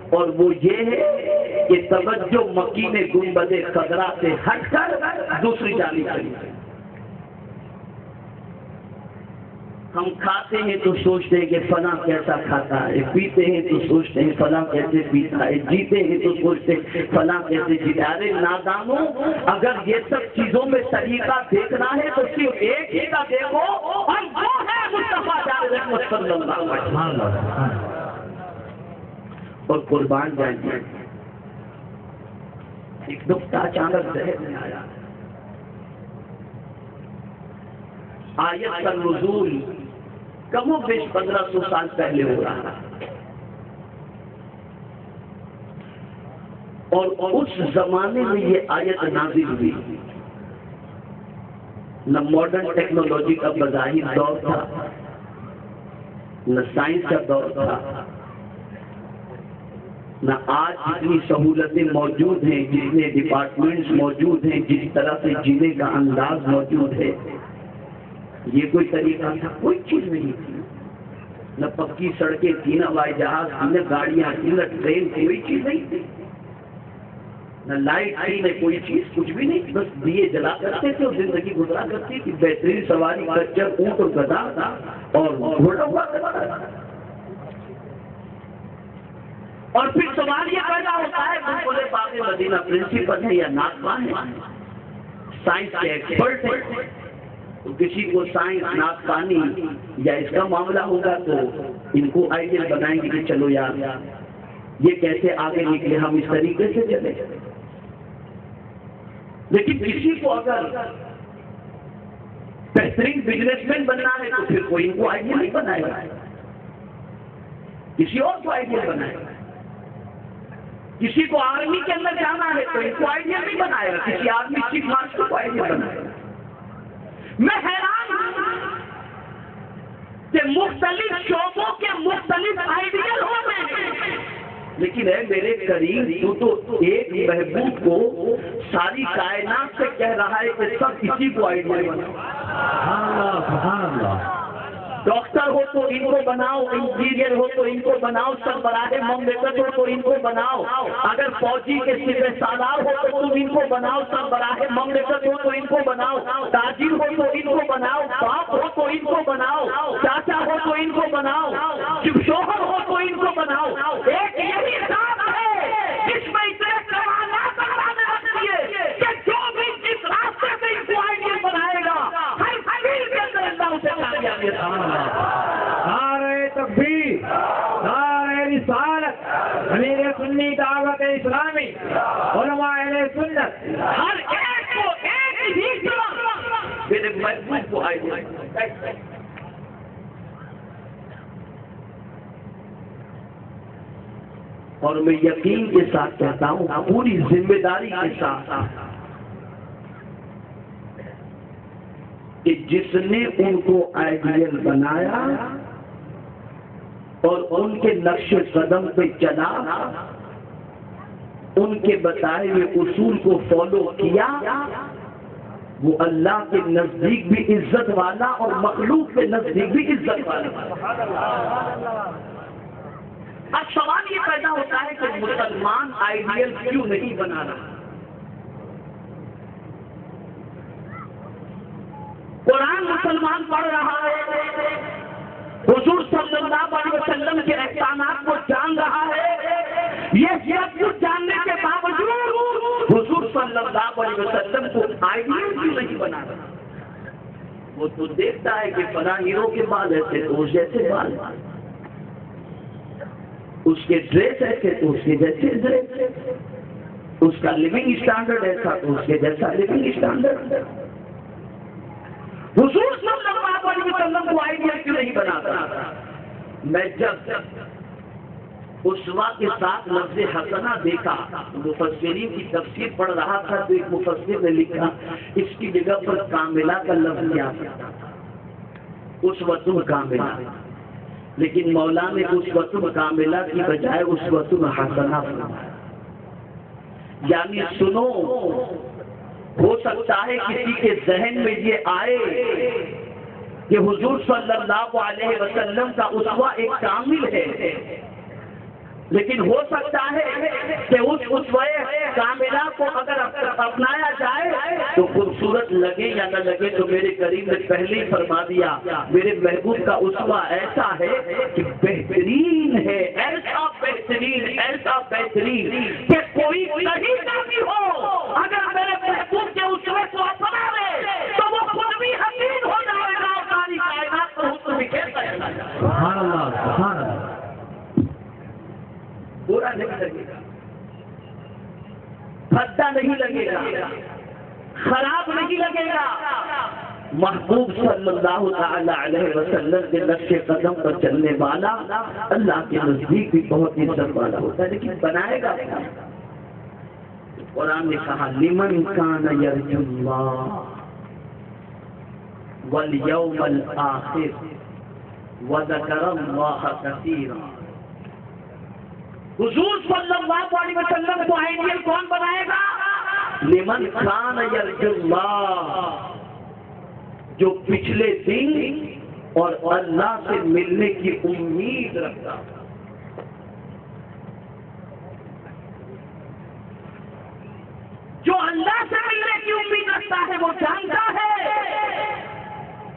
اور وہ یہ ہے کہ توجہ مکین گنبد خضرا سے ہٹ کر دوسری جانب چلی جائے۔ ہم کھاتے ہیں تو سوچتے ہیں کہ فلاں کیسا کھاتا ہے، پیتے ہیں تو سوچتے ہیں فلاں کیسے پیتا ہے، جیتے ہیں تو سوچتے ہیں فلاں کیسے جیتا ہے۔ ارے نادانوں، اگر یہ سب چیزوں میں طریقہ دیکھنا ہے تو صرف ایک ہی کا دیکھو، اور وہ ہے مصطفیٰ جان رحمت صلی اللہ علیہ وسلم۔ اور قربان جائیں، ایک نقطہ اچانک ذہن میں آیا، آیت کا نزول کم و بیش 1500 سال پہلے ہو رہا ہے، اور اس زمانے میں یہ آیت نازل ہوئی، نہ ماڈرن ٹیکنالوجی کا بظاہر دور تھا، نہ سائنس کا دور تھا، نہ آج جتنی سہولتیں موجود ہیں، جتنے ڈپارٹمنٹس موجود ہیں، جس طرح سے جینے کا انداز موجود ہے، یہ کوئی طریقہ تھا؟ کوئی چیز نہیں تھی، نہ پکی سڑکیں تھی، نہ ہوائی جہاز تھی، نہ گاڑیاں تھی، نہ ٹرین، کوئی چیز نہیں تھی، نہ لائٹ تھی، نہ کوئی چیز، کچھ بھی نہیں، بس دیے جلا کرتے تھے اور زندگی گزارا کرتی تھی۔ بہترین سواری خچر، اونٹ اور گدھا اور گھوڑا ہوا کرتا تھا۔ اور پھر سوال یہ پیدا ہوتا ہے، بالکل باغ مدینہ پرنسپل ہے یا ناظمان ہے، سائنس کے ایکسپرٹ ہیں، تو کسی کو سائنس ناظمانی یا اس کا معاملہ ہوگا تو ان کو آئیڈیل بنائیں گے کہ چلو یار یہ کیسے آگے نکلے، ہم اس طریقے سے چلے۔ لیکن کسی کو اگر بہترین بزنس مین بننا ہے تو پھر کوئی ان کو آئیڈیل نہیں بنائے گا، کسی اور کو آئیڈیل بنائے گا۔ کسی کو آرمی کے اندر جانا ہے تو ان کو آئیڈیل نہیں بنائے گا، کسی آرمی چیف مارشل کو آئیڈیل بنائے گا۔ میں حیران ہوں کہ مختلف شعبوں کے مختلف آئیڈیل ہوتے ہیں، لیکن اے میرے کریم، تو ایک محبوب کو ساری کائنات سے کہہ رہا ہے کہ سب کسی کو آئیڈیل بناؤ۔ سبحان اللہ۔ ڈاکٹر ہو تو ان کو بناؤ، انجینئر ہو تو ان کو بناؤ، سربراہ مملکت ہو تو ان کو بناؤ، اگر فوجی کے سپہ سالار ہو تو تم ان کو بناؤ، سربراہ مملکت ہو تو ان کو بناؤ، تاجر ہو تو ان کو بناؤ، باپ ہو تو ان کو بناؤ، چاچا ہو تو ان کو بناؤ، شوہر ہو تو ان کو بناؤ۔ ایک یہی ذات ہے جس میں اتنے کمالات رکھتی ہے کہ جو بھی جس راستے سے ان کو آئیڈیل بنائے گا، ہر فیلڈ کے اندر اللہ اسے کامیابی عطا کرے گا۔ نعرہ تکبیر، نعرہ رسالت، امیر سنی دعوت اسلامی، علماء اہل سنت، ہر ایک کو ایک ہی طرح میرے محبوب کو آئیڈیل۔ اور میں یقین کے ساتھ کہتا ہوں، پوری ذمہ داری کے ساتھ، کہ جس نے ان کو آئیڈیل بنایا اور ان کے نقش قدم پہ چلا، ان کے بتائے ہوئے اصول کو فالو کیا، وہ اللہ کے نزدیک بھی عزت والا اور مخلوق کے نزدیک بھی عزت والا۔ اب سوال یہ پیدا ہوتا ہے کہ مسلمان آئیڈیل کیوں نہیں بنا رہا؟ قرآن مسلمان پڑھ رہا ہے، حضور صلی اللہ علیہ وسلم کے احکامات کو جان رہا ہے، یہ سب کچھ جاننے کے باوجود حضور صلی اللہ علیہ وسلم کو آئیڈیل کیوں نہیں بنا رہا؟ وہ تو دیکھتا ہے کہ فلاں ہیرو کے بال ایسے تو اس جیسے بال، اس کے ڈریس ایسے تو اس کے جیسے ڈریس، اس کا لیونگ اسٹینڈرڈ ایسا تو اس کے جیسا لیونگ اسٹینڈرڈ۔ حضور صلی اللہ علیہ وسلم کو آئیڈیل کیوں نہیں بناتا؟ میں جب اسوہ کے ساتھ لفظ حسنہ دیکھا، مفسرین کی تفسیر پڑھ رہا تھا تو ایک مفسر نے لکھا اس کی جگہ پر کاملہ کا لفظ کیا تھا، اسوۃ کاملہ، لیکن مولا نے اسوۃ کاملہ کی بجائے اسوۃ حسنہ فرمایا۔ یعنی سنو، ہو سکتا ہے کسی کے ذہن میں یہ آئے کہ حضور صلی اللہ علیہ وسلم کا اسوہ ایک کامل ہے، لیکن ہو سکتا ہے کہ اس اسوہ کاملہ کو اگر اپنایا جائے تو خوبصورت لگے یا نہ لگے، تو میرے کریم نے پہلے ہی فرما دیا میرے محبوب کا اسوہ ایسا ہے کہ بہترین ہے، ایسا بہترین کہ کوئی کہیں کا بھی ہو اگر میرے محبوب کے اسوے کو اپنا لے تو وہ خود بھی حسین ہو جائے گا اور ساری کائنات پر حسن بکھیر جائے گا۔ سبحان اللہ، سبحان اللہ۔ برا نہیں لگے گا، بھدا نہیں لگے گا، خراب نہیں لگے گا۔ محبوب صلی اللہ تعالی علیہ وسلم کے نقش قدم پر چلنے والا اللہ کے نزدیک بھی بہت عزت والا ہوتا ہے، لیکن بنائے گا کیا؟ قرآن نے کہا لمن کان یرجو اللہ والیوم الآخر وذکر اللہ کثیرا۔ حضور صلی اللہ علیہ وسلم کو آئیڈیل کون بنائے گا؟ لمن کان یرجو اللہ، جو پچھلے دن اور اللہ سے ملنے کی امید رکھتا۔ جو اللہ سے ملنے کی امید رکھتا ہے وہ جانتا ہے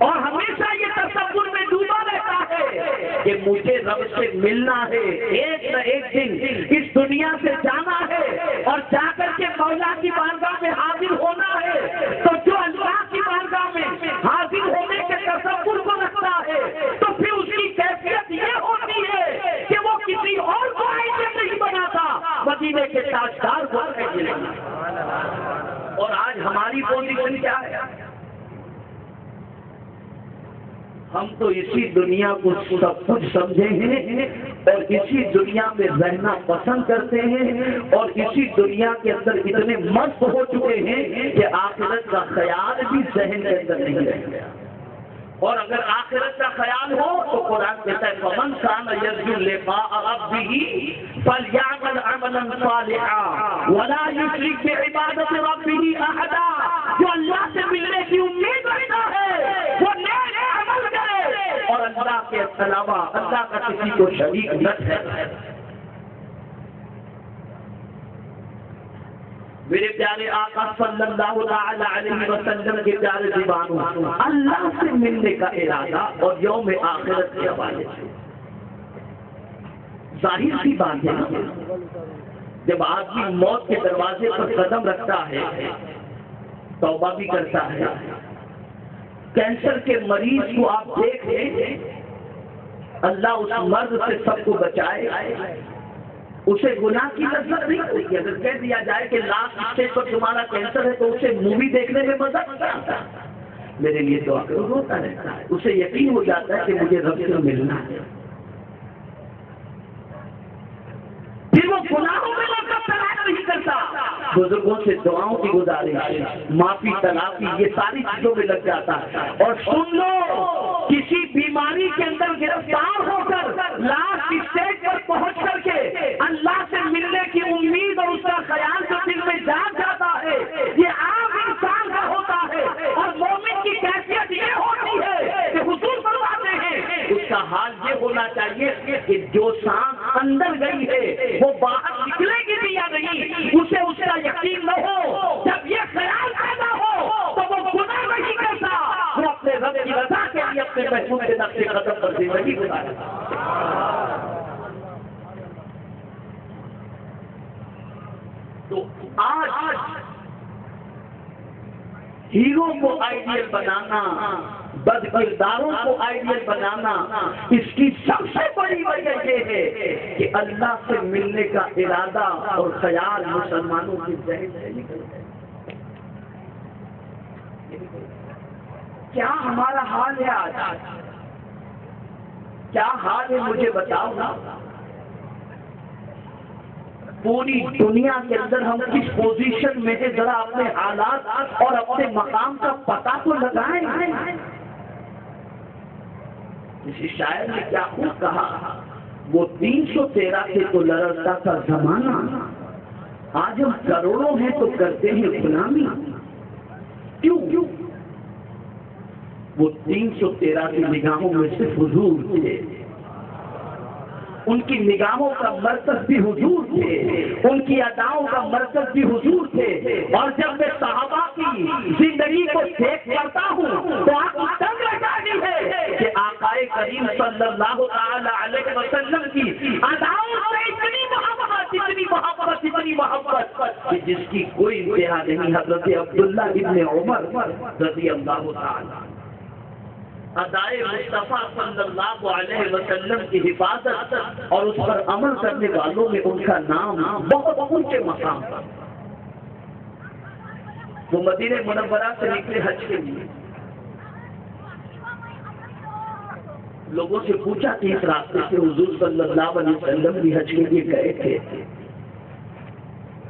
اور ہمیشہ یہ تصور میں ڈوبا رہتا ہے کہ مجھے رب سے ملنا ہے، ایک نہ ایک دن اس دنیا سے جانا ہے اور جا کر کے مولا کی بارگاہ میں حاضر ہونا ہے۔ تو جو اللہ کی بارگاہ میں حاضر ہونے کے تصور کو رکھتا ہے تو پھر اس کی کیفیت یہ ہوتی ہے کہ وہ کسی اور کو آئیڈیل نہیں بناتا، مدینے کے تاجدار کو آئیڈیل بناتا۔ اور آج ہماری پوزیشن کیا ہے؟ ہم تو اسی دنیا کو سب کچھ سمجھے ہیں اور اسی دنیا میں رہنا پسند کرتے ہیں اور اسی دنیا کے اندر اتنے مست ہو چکے ہیں کہ آخرت کا خیال بھی ذہن کے اندر نہیں رہ گیا۔ اور اگر آخرت کا خیال ہو تو قرآن کہتا ہے فمن کان یرجو لقاء ربہ فلیعمل عملا صالحا ولا یشرک بعبادۃ ربہ احدا۔ جو اللہ سے ملنے کی امید رکھتا ہے وہ نیک عمل کرے اور اللہ کے علاوہ اللہ کا کسی کو شریک نہ ٹھہرائے۔ میرے پیارے آقا صلی اللہ تعالی علیہ وسلم کے پیارے دیوانوں، اللہ سے ملنے کا ارادہ اور یوم آخرت کے حوالے سے ظاہر سی بات ہے، جب آدمی موت کے دروازے پر قدم رکھتا ہے توبہ بھی کرتا ہے۔ کینسر کے مریض کو آپ دیکھ لیں، اللہ اس مرض سے سب کو بچائے، اسے گناہ کی لذت نہیں ہوتی۔ اگر کہہ دیا جائے کہ لاسٹ اسٹیج پر تمہارا کینسر ہے تو اسے مووی دیکھنے میں مزہ نہیں آتا، میرے لیے دعا کرو، روتا رہتا ہے، اسے یقین ہو جاتا ہے کہ مجھے رب سے ملنا ہے۔ پھر وہ گناہوں میں لذت تلاش نہیں کرتا، بزرگوں سے دعاؤں کی گزارش، معافی تلافی، یہ ساری چیزوں میں لگ جاتا ہے۔ اور سن لو، کسی بیماری کے اندر گرفتار ہو کر لاسٹ اسٹیج پر پہنچ کر کے اللہ سے ملنے کی امید اور اس کا خیال جو دل میں جاگ جاتا ہے، یہ عام انسان کا ہوتا ہے۔ اور مومن کی کیفیت یہ ہوتی ہے کہ حضور فرماتے ہیں اس کا حال یہ ہونا چاہیے کہ جو سانس اندر گئی ہے وہ باہر نکلے گی بھی یا نہیں اسے اس کا یقین نہ ہو۔ جب یہ خیال پیدا ہو تو وہ گناہ نہیں کرتا، وہ اپنے رب کی رضا کے لیے اپنے محبوب کے نقش قدم پر زندگی گزارتا۔ تو آج ہیرو کو آئیڈیل بنانا، بد کرداروں کو آئیڈیل بنانا، اس کی سب سے بڑی وجہ یہ ہے کہ اللہ سے ملنے کا ارادہ اور خیال مسلمانوں کے ذہن سے نکل گئے۔ کیا ہمارا حال ہے آج؟ کیا حال ہے مجھے بتاؤ نا۔ پوری دنیا کے اندر ہم کس پوزیشن میں ہیں، ذرا اپنے حالات اور اپنے مقام کا پتہ تو لگائیں۔ کسی شاعر نے کیا خوب کہا، وہ 313 سے تو لڑتا تھا زمانہ، آج ہم کروڑوں ہیں تو کرتے ہیں غلامی۔ کیوں؟ وہ 313 کی نگاہوں میں صرف حضور تھے، ان کی نگاہوں کا مرکز بھی حضور تھے، ان کی اداؤں کا مرکز بھی حضور تھے، اور جب میں صحابہ کی زندگی کو دیکھ کرتا ہوں تو آپ کو تنگ لگانی ہے کہ آقا کریم صلی اللہ تعالی علیہ وسلم کی اداؤں سے اتنی محبت کہ جس کی کوئی انتہا نہیں۔ حضرت عبداللہ ابن عمر رضی اللہ تعالی ادائے مصطفیٰ صلی اللہ علیہ وسلم کی حفاظت اور اس پر عمل کرنے والوں میں ان کا نام بہت اونچے مقام پر۔ وہ مدینہ منورہ سے نکلے حج کے لیے، لوگوں سے پوچھا کہ اس راستے سے حضور صلی اللہ علیہ وسلم بھی حج کے لیے گئے تھے،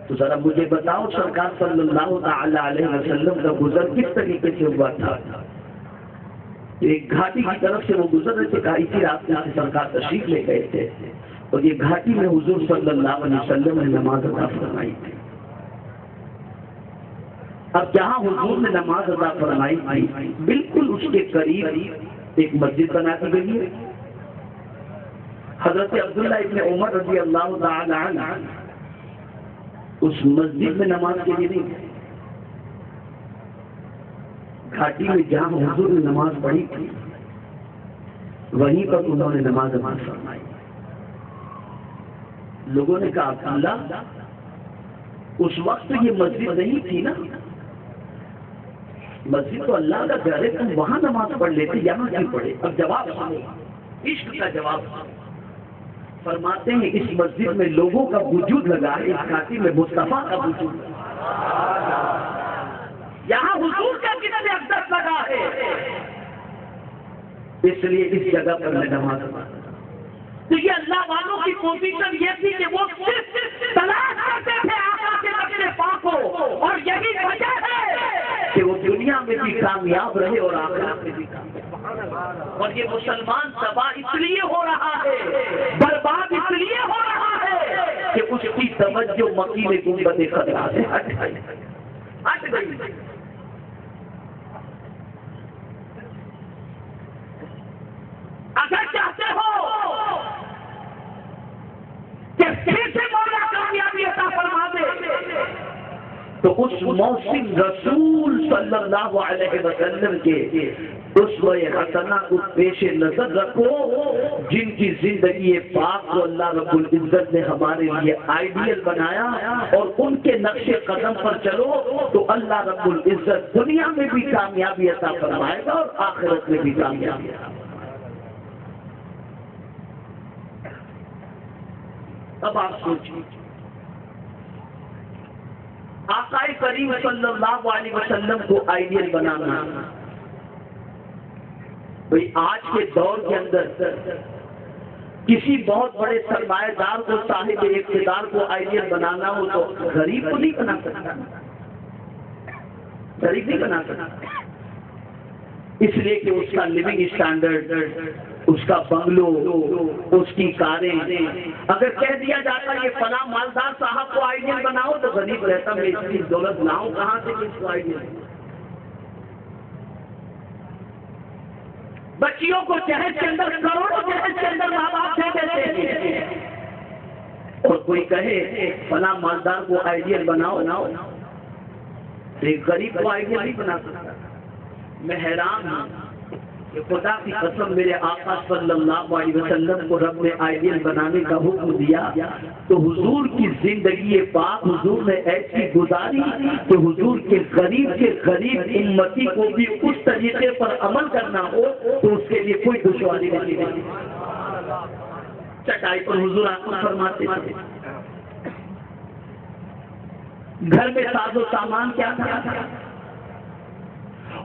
تو ذرا مجھے بتاؤ سرکار صلی اللہ تعالی علیہ وسلم کا گزر کس طریقے سے ہوا تھا؟ ایک گھاٹی کی طرف سے وہ گزر رہے تھے، کہا اسی راستے سے سرکار تشریف لے گئے تھے، اور یہ گھاٹی میں حضور صلی اللہ علیہ وسلم نے نماز ادا فرمائی تھی۔ اب جہاں حضور نے نماز ادا فرمائی تھی بالکل اس کے قریب ایک مسجد بنا دی گئی ہے۔ حضرت عبداللہ ابن عمر رضی اللہ تعالی عنہ اس مسجد میں نماز کے لیے نہیں گئے، گھاٹی میں جہاں حضور نے نماز پڑھی تھی وہیں پر انہوں نے نماز ادا فرمائی۔ لوگوں نے کہا عبداللہ اس وقت یہ مسجد نہیں تھی نا، مسجد تو اللہ کا گھر ہے، تم وہاں نماز پڑھ لیتے، یہاں کیوں پڑھے؟ اب جواب سنو، عشق کا جواب فرماتے ہیں اس مسجد میں لوگوں کا وجود لگا ہے، اس گھاٹی میں مصطفیٰ کا وجود لگا، یہاں حضور کا کتنے عزت لگا ہے، اس لیے اس جگہ پر میں نماز پڑھا۔ تو یہ اللہ والوں کی پوزیشن یہ تھی کہ وہ صرف تلاش کرتے تھے آقا کے نقش پاک کو، اور یہی وجہ ہے کہ وہ دنیا میں بھی کامیاب رہے اور آخرت میں بھی کامیاب۔ اور یہ مسلمان تباہ اس لیے ہو رہا ہے، برباد اس لیے ہو رہا ہے کہ اس کی توجہ مکی میں گنبد خضرا سے ہٹ گئی۔ اگر چاہتے ہو کہ پھر سے مولا کامیابی عطا فرما دے تو اس محسن رسول صلی اللہ علیہ وسلم کے اسوہ حسنہ کو پیش نظر رکھو، جن کی زندگی پاک کو اللہ رب العزت نے ہمارے لیے آئیڈیل بنایا، اور ان کے نقش قدم پر چلو تو اللہ رب العزت دنیا میں بھی کامیابی عطا فرمائے گا اور آخرت میں بھی کامیابی عطا فرمائے گا۔ اب آپ سوچیے، آقا کریم صلی اللہ علیہ وسلم کو آئیڈیل بنانا، بھئی آج کے دور کے اندر کسی بہت بڑے سرمایہ دار کو، صاحب اقتدار کو آئیڈیل بنانا ہو تو غریب کو نہیں بنا سکتا، غریب نہیں بنا سکتا، اس لیے کہ اس کا لیونگ اسٹینڈرڈ، اس کا بنگلو، اس کی کاریں، اگر کہہ دیا جاتا یہ فلاں مالدار صاحب کو آئیڈیل بناؤ تو غریب رہتا، میں اتنی دولت لاؤں کہاں سے کس کو آئیڈیل؟ بچیوں کو جہیز کے اندر کروڑوں جہیز کے اندر ماں باپ دے دیتے ہیں، اور کوئی کہے فلاں مالدار کو آئیڈیل بناؤ، ایک غریب کو آئیڈیل نہیں بنا سکتا۔ میں حیران ہوں کہ خدا کی قسم میرے آقا صلی اللہ علیہ وسلم کو رب نے آئیڈیل بنانے کا حکم دیا تو حضور کی زندگی پاک حضور نے ایسی گزاری کہ حضور کے غریب امتی کو بھی اس طریقے پر عمل کرنا ہو تو اس کے لیے کوئی دشواری نہیں ہوتی۔ چٹائی پر حضور آقا فرماتے تھے، گھر میں ساز و سامان کیا تھا،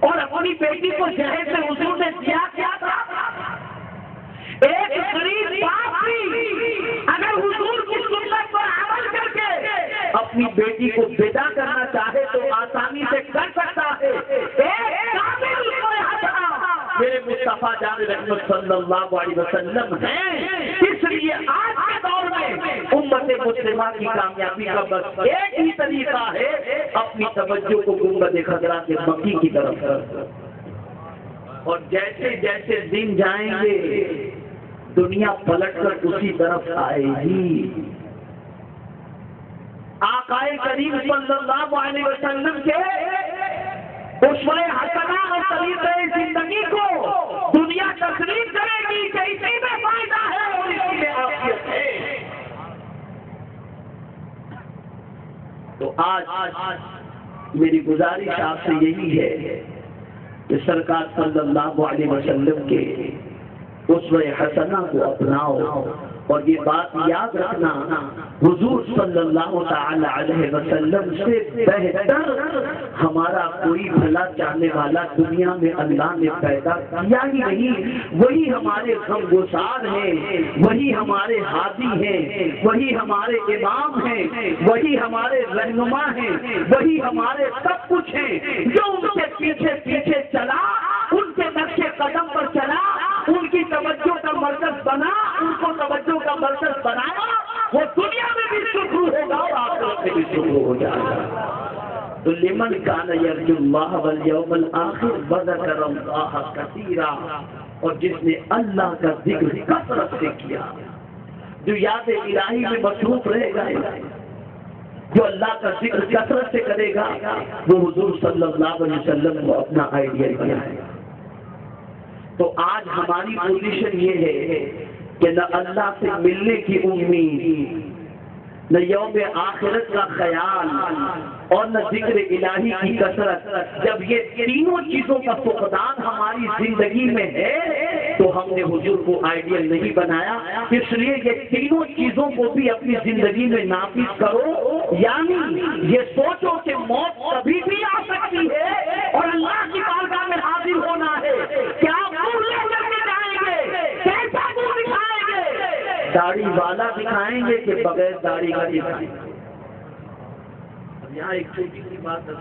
اور اپنی بیٹی کو جہیز سے حضور نے دیا کیا تھا؟ ایک غریب باپ بھی اگر حضور کی سنت پر عمل کر کے اپنی بیٹی کو ودا کرنا چاہے تو آسانی سے کر سکتا ہے۔ ایک کامل میرے مصطفیٰ جان رحمت صلی اللہ علیہ وسلم ہیں، اس لیے آج کے دور میں امت مسلمہ کی کامیابی کا بس ایک ہی طریقہ ہے، اپنی توجہ کو گنبد خضرا کے مکی کی طرف، اور جیسے جیسے دن جائیں گے دنیا پلٹ کر اسی طرف آئے گی۔ آقا کریم صلی اللہ علیہ وسلم کے اسوہ حسنہ اور طریقہ زندگی کو دنیا تسلیم کرے گی کہ اسی میں فائدہ ہے اور اسی میں عافیت ہے۔ تو آج میری گزارش آپ سے یہی ہے کہ سرکار صلی اللہ علیہ وسلم کے اسوہ حسنہ کو اپناؤ، اور یہ بات یاد رکھنا حضور صلی اللہ تعالی علیہ وسلم سے بہتر ہمارا کوئی بھلا چاہنے والا دنیا میں اللہ نے پیدا کیا ہی نہیں۔ وہی ہمارے غمگسار ہیں، وہی ہمارے ہادی ہیں، وہی ہمارے امام ہیں، وہی ہمارے رہنما ہیں، وہی ہمارے سب کچھ ہیں۔ جو ان کے پیچھے پیچھے چلا، ان کے نقش قدم پر چلا، ان کی توجہ کا مرکز بنا، ان کو توجہ کا مرکز بنایا، وہ دنیا میں بھی شروع ہوگا اور آخرت میں بھی شروع ہو جائے گا۔ تو لمن کان یرجو اللہ والیوم الآخر وذکر اللہ کثیرا، اور جس نے اللہ کا ذکر کثرت سے کیا، جو یاد الہی میں مصروف رہے گا، جو اللہ کا ذکر کثرت سے کرے گا، وہ حضور صلی اللہ علیہ وسلم کو اپنا آئیڈیا کیا ہے۔ تو آج ہماری پوزیشن یہ ہے کہ نہ اللہ سے ملنے کی امید، نہ یوم آخرت کا خیال، اور نہ ذکر الہی کی کثرت۔ جب یہ تینوں چیزوں کا فقدان ہماری زندگی میں ہے تو ہم نے حضور کو آئیڈیل نہیں بنایا۔ اس لیے یہ تینوں چیزوں کو بھی اپنی زندگی میں نافذ کرو، یعنی یہ سوچو کہ موت کبھی بھی آ سکتی ہے اور اللہ کی بارگاہ میں حاضر ہونا ہے۔ کیا منہ لے کر کے جائیں گے؟ کیسا منہ دکھائیں گے؟ داڑھی والا دکھائیں گے کہ بغیر داڑھی کا دکھائیں گے؟ یہاں ایک چھوٹی سی بات ہے،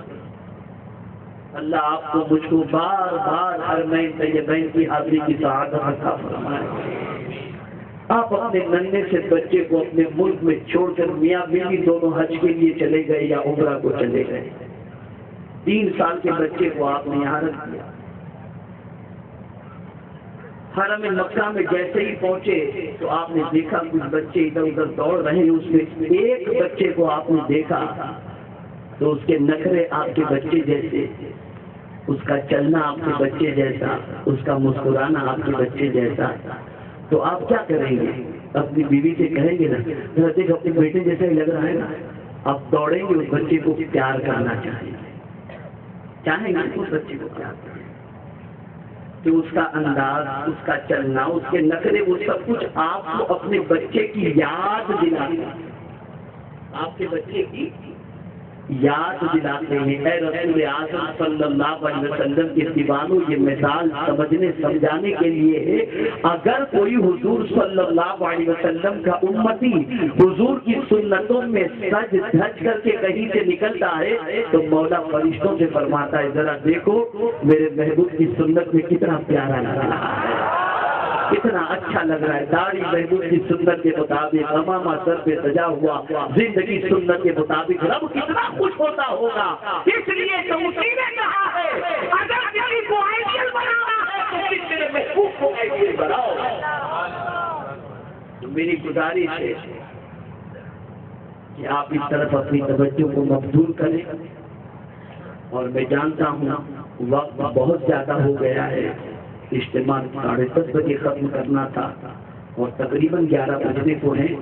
اللہ آپ کو مجھ کو بار بار حرمین طیبین کی حاضری کی سعادت عطا فرمائے۔ آپ اپنے ننھے سے بچے کو اپنے ملک میں چھوڑ کر میاں بیوی دونوں حج کے لیے چلے گئے یا عمرہ کو چلے گئے، 3 سال کے بچے کو آپ نے یہاں رکھ دیا۔ حرم مکہ میں جیسے ہی پہنچے تو آپ نے دیکھا کچھ بچے ادھر ادھر دوڑ رہے ہیں، اس میں ایک بچے کو آپ نے دیکھا تو اس کے نخرے آپ کے بچے جیسے، اس کا چلنا آپ کے بچے جیسا، اس کا مسکرانا آپ کے بچے جیسا، تو آپ کیا کریں گے؟ اپنی بیوی سے کہیں گے نا دیکھ اپنے بیٹے جیسے ہی لگ رہا ہے نا، آپ دوڑیں گے اس بچے کو پیار کرنا چاہیں گے اس بچے کو پیار کریں، تو اس کا انداز، اس کا چلنا، اس کے نخرے، وہ سب کچھ آپ کو اپنے بچے کی یاد دلاتے ہیں، آپ کے بچے کی یاد دلاتے ہیں۔ اے رسول اعظم صلی اللہ علیہ وسلم کے دیوانوں، یہ مثال سمجھنے سمجھانے کے لیے ہے۔ اگر کوئی حضور صلی اللہ علیہ وسلم کا امتی حضور کی سنتوں میں سج دھج کر کے کہیں سے نکلتا ہے تو مولا فرشتوں سے فرماتا ہے ذرا دیکھو میرے محبوب کی سنت میں کتنا پیارا لگ رہا ہے، کتنا اچھا لگ رہا ہے۔ داڑھی محبوب کی سنت کے مطابق، امامہ سر پہ سجا ہوا، زندگی سنت کے مطابق، رب کتنا خوش ہوتا ہوگا۔ اس لیے تو اسی نے کہا ہے اگر کسی کو آئیڈیل بنانا ہے تو کس میرے محبوب کو آئیڈیل بناؤ۔ تو میری گزارش ہے کہ آپ اس طرف اپنی توجہ کو مبذول کریں، اور میں جانتا ہوں وقت بہت زیادہ ہو گیا ہے، اجتماع 10:30 بجے ختم کرنا تھا اور تقریباً 11 بجنے کو ہیں۔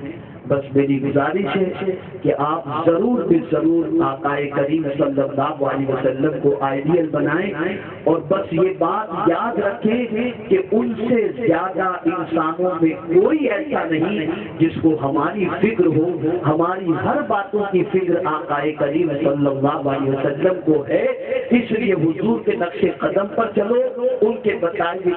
بس میری گزارش ہے کہ آپ ضرور ضرور آقا کریم صلی اللہ علیہ وسلم کو آئیڈیل بنائیں، اور بس یہ بات یاد رکھیں کہ ان سے زیادہ انسانوں میں کوئی ایسا نہیں جس کو ہماری فکر ہو، ہماری ہر باتوں کی فکر آقا کریم صلی اللہ علیہ وسلم کو ہے۔ اس لیے حضور کے نقش قدم پر چلو، ان کے بتائے ہوئے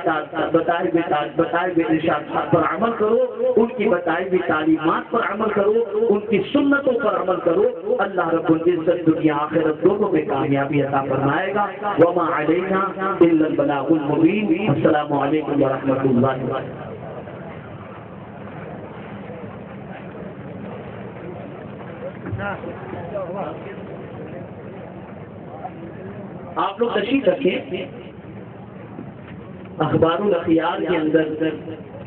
ارشادات پر عمل کرو، ان کی بتائی ہوئی تعلیمات پر عمل کرو، ان کی سنتوں پر عمل کرو۔ اللہ رب العزت دنیا آخرت دونوں میں کامیابی عطا فرمائے گا۔ وما علینا الا البلاغ المبین۔ السلام علیکم ورحمۃ اللہ وبرکاتہ۔ آپ لوگ تشریف رکھیں، اخبار الاخیار کے اندر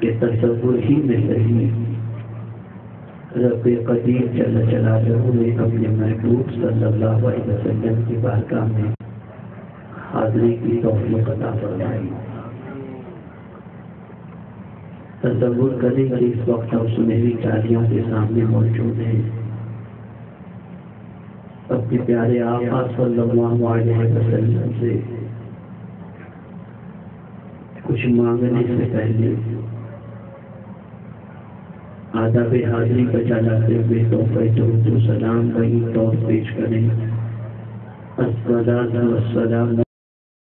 کہ تصور ہی میں صحیح رب قدیر جل جلالہ نے اپنے محبوب صلی اللہ علیہ وسلم کی بارگاہ میں حاضری کی توفیق عطا فرمائی۔ تصور کریں کہ اس وقت ہم سنہری چالیوں کے سامنے موجود ہیں، اپنے پیارے آقا صلی اللہ علیہ وسلم سے کچھ مانگنے سے پہلے آداب حاضری بجا لاتے ہوئے تحفہ درود و سلام وہی طور پیش کریں۔ الصلاۃ والسلام